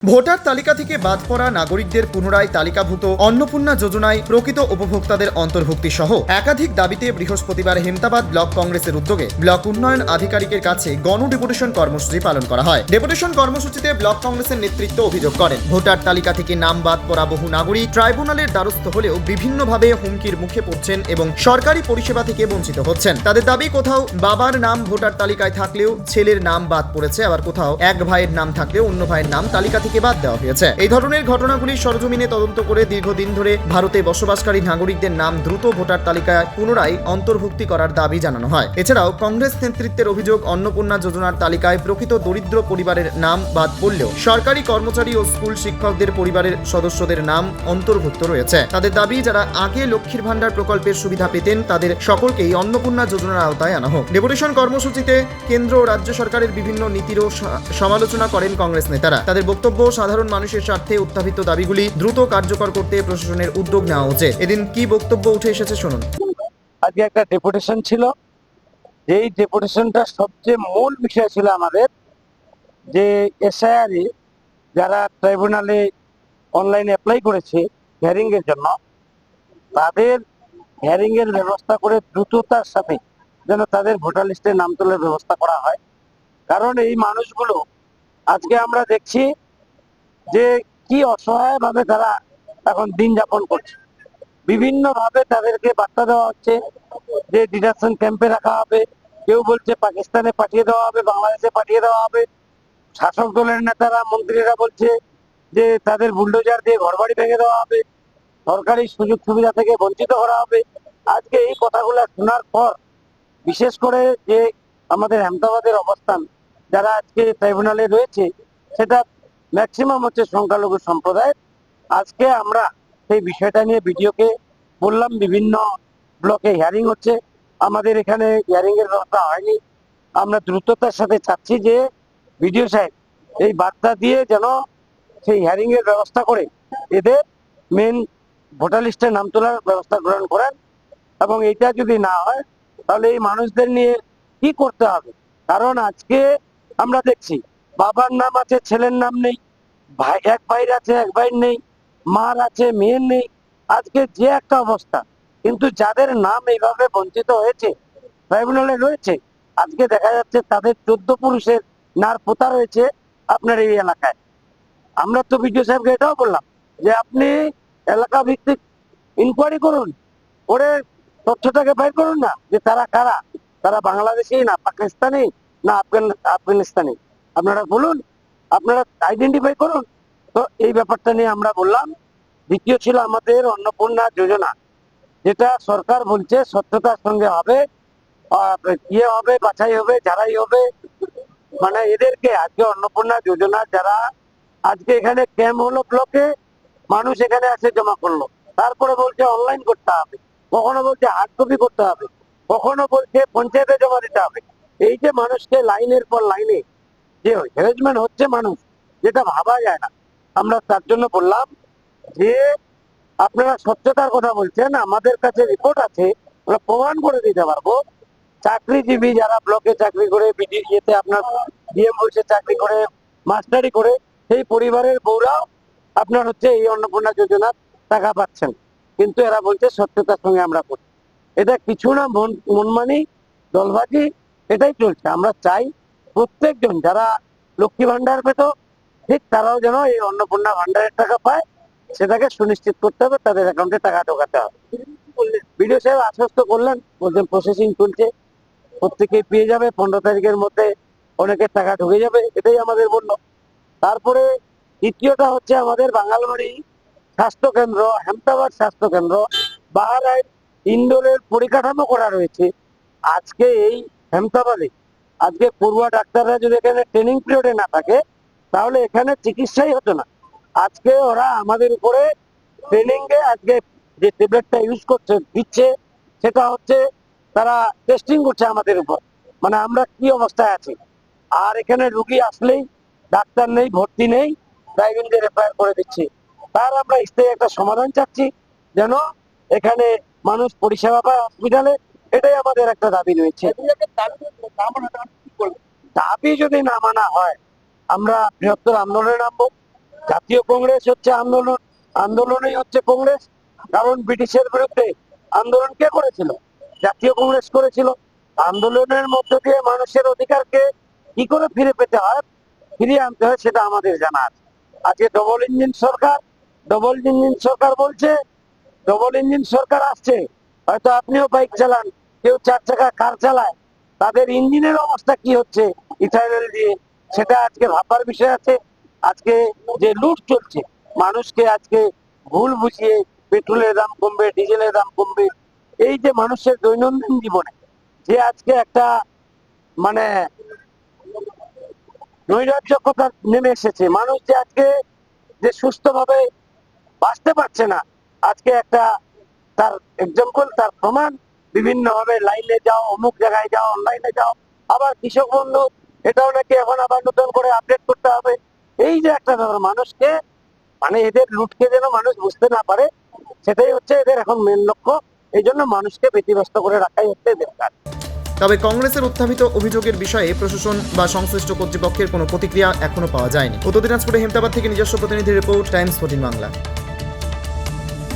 Voter তালিকা থেকে বাদ পড়া নাগরিকদের পুনরায় তালিকাভুক্ত অন্নপূর্ণা যোজনায় প্রকৃত উপভোক্তাদের অন্তর্ভুক্তি সহ একাধিক দাবিতে বৃহস্পতিবার হেমতাবাদ ব্লক কংগ্রেসের উদ্যোগে ব্লক উন্নয়ন আধিকারিকের কাছে গণ ডেপুটেশন কর্মসূচি পালন করা হয়। ডেপুটেশন কর্মসূচিতে ব্লক কংগ্রেসের নেতৃত্ব অভিযোগ করেন, ভোটার তালিকা থেকে নাম বাদ পড়া বহু নাগরিক ট্রাইব্যুনালের দ্বারস্থ হলেও বিভিন্নভাবে হুমকির মুখে পড়ছেন এবং সরকারি পরিষেবা থেকে বঞ্চিত হচ্ছেন। তাদের দাবি, কোথাও বাবার নাম ভোটার তালিকায় থাকলেও ছেলের নাম বাদ পড়েছে, আবার কোথাও এক ভাইয়ের নাম থাকলেও অন্য ভাইয়ের নাম তালিকা থেকে বাদ দেওয়া হয়েছে। এই ধরনের ঘটনাগুলি সরজমিনে তদন্ত করে দীর্ঘদিন ধরে ভারতে বসবাসকারী নাগরিকদের নাম দ্রুত ভোটার তালিকায় পুনরায় অন্তর্ভুক্তি করার দাবি জানানো হয়। এছাড়াও কংগ্রেস নেতৃত্বের অভিযোগ, অন্নপূর্ণা যোজনার তালিকায় প্রকৃত দরিদ্র পরিবারের নাম বাদ পড়লেও সরকারি কর্মচারী ও স্কুল শিক্ষকদের পরিবারের সদস্যদের নাম অন্তর্ভুক্ত রয়েছে। তাদের দাবি, যারা আগে লক্ষ্মীর ভান্ডার প্রকল্পের সুবিধা পেতেন তাদের সকলকেই অন্নপূর্ণা যোজনার আওতায় আনা হোক। ডেপুটেশন কর্মসূচিতে কেন্দ্র ও রাজ্য সরকারের বিভিন্ন নীতিরও সমালোচনা করেন কংগ্রেস নেতারা। তাদের বক্তব্য, সাধারণ মানুষের স্বার্থে উত্থাপিত দাবিগুলি দ্রুত কার্যকর করতে প্রশাসনের উদ্যোগ নেওয়া উচিত। এদিন কি বক্তব্য উঠে এসেছে শুনুন। আজকে একটা ডেপুটেশন ছিল, যেই ডেপুটেশনটা সবচেয়ে মূল বিষয় ছিল আমাদের যে এসআইআর যারা ট্রাইব্যুনালে অনলাইনে অ্যাপ্লাই করেছে হিয়ারিং এর জন্য, তাদের হিয়ারিং এর ব্যবস্থা করে দ্রুততার সাথে যেন তাদের ভোটার লিস্টে নাম তোলার ব্যবস্থা করা হয়। কারণ এই মানুষগুলো আজকে আমরা দেখছি যে কি অসহায় ভাবে তারা এখন দিন যাপন করছে। বিভিন্ন ভাবে তাদেরকে বার্তা দেওয়া হচ্ছে যে ডিটেনশন ক্যাম্পে রাখা হবে, কেউ বলছে পাকিস্তানে পাঠিয়ে দেওয়া হবে, বাংলাদেশে পাঠিয়ে দেওয়া হবে। শাসক দলের নেতারা মন্ত্রীরা বলছে যে তাদের বুলডোজার দিয়ে ঘরবাড়ি ভেঙে দেওয়া হবে, সরকারি সুযোগ সুবিধা থেকে বঞ্চিত করা হবে। আজকে এই কথাগুলো শোনার পর বিশেষ করে যে আমাদের হেমতাবাদের অবস্থান, যারা আজকে ট্রাইব্যুনালে রয়েছে সেটা ম্যাক্সিমাম হচ্ছে সংখ্যালঘু সম্প্রদায়। আজকে আমরা সেই বিষয়টা নিয়ে ভিডিওকে বললাম, বিভিন্ন ব্লকে হিয়ারিং হচ্ছে, আমাদের এখানে হিয়ারিং এর ব্যবস্থা হয়নি। আমরা দ্রুততার সাথে চাচ্ছি যে ভিডিও সাহেব এই বার্তা দিয়ে যেন সেই হিয়ারিং এর ব্যবস্থা করে এদের মেন ভোটার লিস্টে নাম তোলার ব্যবস্থা গ্রহণ করেন। এবং এটা যদি না হয় তাহলে এই মানুষদের নিয়ে কি করতে হবে। কারণ আজকে আমরা দেখছি বাবার নাম আছে, ছেলের নাম নেই, ভাই এক ভাইয়ের আছে, এক ভাইয়ের নেই, মার আছে, মেয়ের নেই। আজকে যে একটা অবস্থা, কিন্তু যাদের নাম এইভাবে বঞ্চিত হয়েছে ট্রাইব্যুনালে রয়েছে, আজকে দেখা যাচ্ছে তাদের 14 পুরুষের নার পোতা রয়েছে আপনার এই এলাকায়। আমরা তো বিডিও সাহেবকে এটাও বললাম যে আপনি এলাকা ভিত্তিক ইনকোয়ারি করুন, করে তথ্যটাকে বের করুন না যে তারা কারা, তারা বাংলাদেশি না পাকিস্তানি না আফগানিস্তানি, আপনারা বলুন, আপনারা আইডেন্টিফাই করুন। তো এই ব্যাপারটা নিয়ে আমরা বললাম। দ্বিতীয় ছিল আমাদের অন্নপূর্ণা যোজনা, যেটা সরকার বলছে স্বচ্ছতার সঙ্গে হবে, ইয়ে হবে, বাছাই হবে, যারাই হবে, মানে এদেরকে আজকে অন্নপূর্ণা যোজনা যারা আজকে এখানে ক্যাম্প হলো ব্লকে, মানুষ এখানে আসে জমা করলো, তারপরে বলছে অনলাইন করতে হবে, কখনো বলছে হার্ড কপি করতে হবে, কখনো বলছে পঞ্চায়েতে জমা দিতে হবে। এই যে মানুষকে লাইনের পর লাইনে যে হ্যারাসমেন্ট হচ্ছে মানুষ, যেটা ভাবা যায় না। আমরা তার জন্য বললাম যে আপনারা স্বচ্ছতার কথা বলছেন, আমাদের কাছে রিপোর্ট আছে, আমরা প্রমাণ করে দিতে পারবো। চাকরিজীবী যারা ব্লকে চাকরি করে, বিডিএতে আপনার ডিএম বলছে চাকরি করে, মাস্টারি করে, সেই পরিবারের বউরাও আপনার হচ্ছে এই অন্নপূর্ণা যোজনার টাকা পাচ্ছেন। কিন্তু এরা বলছে স্বচ্ছতার সঙ্গে আমরা করি। এটা কিছু না, মনমানি, দলবাজি, এটাই চলছে। আমরা চাই প্রত্যেকজন যারা লক্ষ্মী ভান্ডার পেত, ঠিক তারাও যেন এই অন্নপূর্ণা ভান্ডারের টাকা পায়, সেটাকে সুনিশ্চিত করতে হবে, তাদের অ্যাকাউন্টে টাকা ঢোকাতে হবে। বিডিও সাহেব আশ্বস্ত করলেন, বলছেন প্রসেসিং চলছে, প্রত্যেকেই পেয়ে যাবে, 15 তারিখের মধ্যে অনেকের টাকা ঢুকে যাবে, এটাই আমাদের বলল। তারপরে দ্বিতীয়টা হচ্ছে আমাদের বাঙালবাড়ি স্বাস্থ্য কেন্দ্র, হেমতাবাদ স্বাস্থ্য কেন্দ্র, বাহারাইন ইন্ডোরের পরিকাঠামো করা রয়েছে। আজকে এই হেমতাবাদে আজকে পড়ুয়া ডাক্তাররা যদি এখানে ট্রেনিং পিরিয়ডে না থাকে তাহলে এখানে চিকিৎসাই হতো না। আজকে ওরা আমাদের উপরে ট্রেনিং এ আজকে যে ট্যাবলেটটা ইউজ করছে দিচ্ছে, সেটা হচ্ছে তারা টেস্টিং করছে আমাদের উপর, মানে আমরা কি অবস্থায় আছি। আর এখানে রুগী আসলেই ডাক্তার নেই, ভর্তি নেই, প্রাইভেটে রেফার করে দিচ্ছে। তার আমরা স্থায়ী একটা সমাধান চাচ্ছি, যেন এখানে মানুষ পরিষেবা পায় হসপিটালে। এটাই আমাদের একটা দাবি রয়েছে। দাবি যদি না মানা হয় আমরা বৃহত্তর আন্দোলনে নামবো। জাতীয় কংগ্রেস হচ্ছে আন্দোলনই হচ্ছে কংগ্রেস। কারণ ব্রিটিশের বিরুদ্ধে আন্দোলন কে করেছিল? জাতীয় কংগ্রেস করেছিল। আন্দোলনের মধ্য দিয়ে মানুষের অধিকারকে কি করে ফিরে পেতে হয়, ফিরিয়ে আনতে হয়, সেটা আমাদের জানা আছে। আজকে ডবল ইঞ্জিন সরকার বলছে, ডবল ইঞ্জিন সরকার আসছে। হয়তো আপনিও বাইক চালান, কেউ 4 চাকা কার চালায়, তাদের ইঞ্জিনের অবস্থা কি হচ্ছে ইথানল দিয়ে, সেটা আজকে ভাববার বিষয় আছে। আজকে যে লুট চলছে, মানুষকে আজকে ভুল বুঝিয়ে পেট্রোলের দাম কমবে, ডিজেলের দাম কমবে, এই যে মানুষের দৈনন্দিন জীবনে যে আজকে একটা মানে নৈরাজ্যকতা নেমে এসেছে, মানুষ যে আজকে যে সুস্থভাবে বাঁচতে পারছে না, আজকে একটা তার এক্সাম্পল, তার প্রমাণ। বিভিন্ন ভাবে লাইনে যাও, অমুক জায়গায় যাও, অনলাইনে যাও, আবার কৃষক বন্ধু এটাও নাকি এখন আবার নতুন করে আপডেট করতে হবে। এই যে একটা ব্যাপার, মানুষকে মানে এদের লুটকে যেন মানুষ বুঝতে না পারে, সেটাই হচ্ছে এদের এখন মেন লক্ষ্য। এই জন্য মানুষকে ব্যতিব্যস্ত করে রাখাই হচ্ছে এদের কাজ। তবে কংগ্রেসের উত্থাপিত অভিযোগের বিষয়ে প্রশাসন বা সংশ্লিষ্ট কর্তৃপক্ষের কোনো প্রতিক্রিয়া এখনো পাওয়া যায়নি। উত্তর দিনাজপুরে হেমতাবাদ থেকে নিজস্ব প্রতিনিধি রিপোর্ট, টাইমস 14 বাংলা।